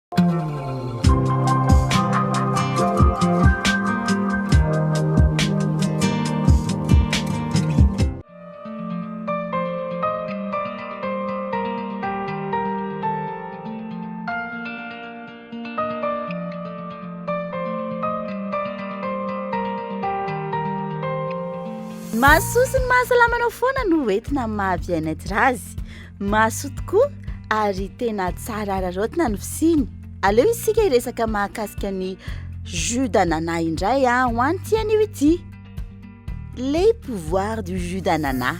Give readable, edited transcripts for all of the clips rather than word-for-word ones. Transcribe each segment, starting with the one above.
Mahasosy ny mahasalamanao foana no entina maha-bien-être azy. Mahasoa tokoa ary tena tsara araraotina ny fosiny. Aleo isika hiresaka mahakasika ny jus d'ananas indray ho an'ity anio ity. Les pouvoirs du jus d'ananas.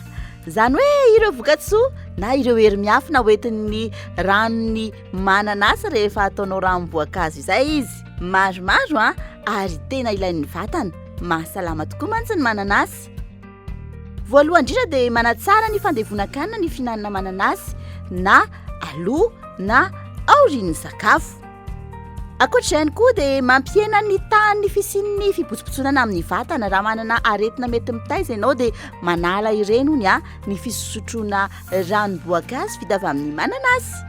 Zany hoe ireo voka-tsoa na ireo hery miafina hoentin'ny ranony mananasy rehefa ataonao ranom-boankazo izay izy. Maromaro ary tena ilain'ny vatana. Mahasalama tokoa mantsy ny mananasy. Voalohany indrindra dia manatsara ny fandevonankanina ny fihinanana mananasy na aloha na aorian'ny sakafo. Ankoatr'izany koa dia mampihena ny tahan'ny fisian'ny fibotsibotsorana amin'ny vatana. Raha manana aretina mety mitaiza ianao dia manala ireny hony ny fisotroana ranom-boankazo vita avy amin'ny mananasy.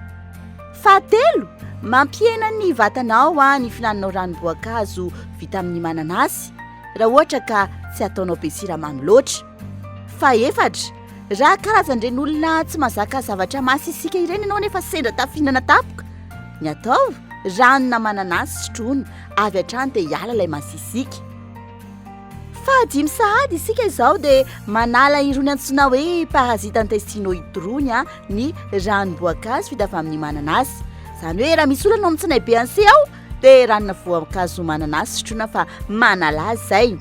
Fahatelo, mampihena ny vatanao ny fihinananao ranom-boankazo vita amin'ny mananasy raha ohatra ka tsy ataonao be siramamy loatra. Faefatra, raha karazan'ireny olona tsy mahazaka zavatra masisika ireny ianao nefa sendra tafihinana tapoka, ny atao ranona mananasy sotroina avy hatrany dia hiala ilay masisika. Fahadimy sahady isika izao dia manala irony antsoina hoe parasite intestinaux hydrony ny ranom-boankazo vita avy amin'ny mananasy. Izany hoe raha misy olana amin'ny tsinay be anse ao dia ranona voankazo mananasy sotroina fa manala azy izay.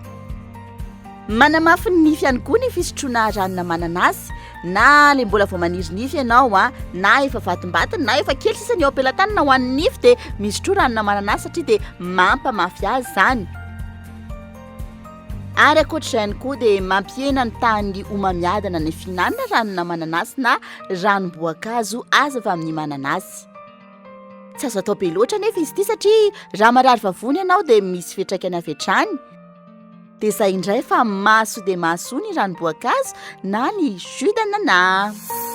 Manamafy ny nify ihany koa ny fisotroana ranona mananasy na le mbola vao maniry nify ianao na efa vatom-batiny na efa kely sisa ny eo am-pelantanana ho an'ny nify dia misotro ranona mananasy satria dia mampamafy azy izany. Ary ankoatr'izany koa dia mampihena ny tahan'ny homamiadana ny fihinanana ranona mananasy na ranom-boankazo azo avy amin'ny mananasy. Tsy azo atao be loatra nefa izy ity satria raha marary vavony ianao dia misy fiantraikany avy hatrany. Dia izay indray fa mahasoa dia mahasoa ny ranom-boankazo na ny jus d'ananas.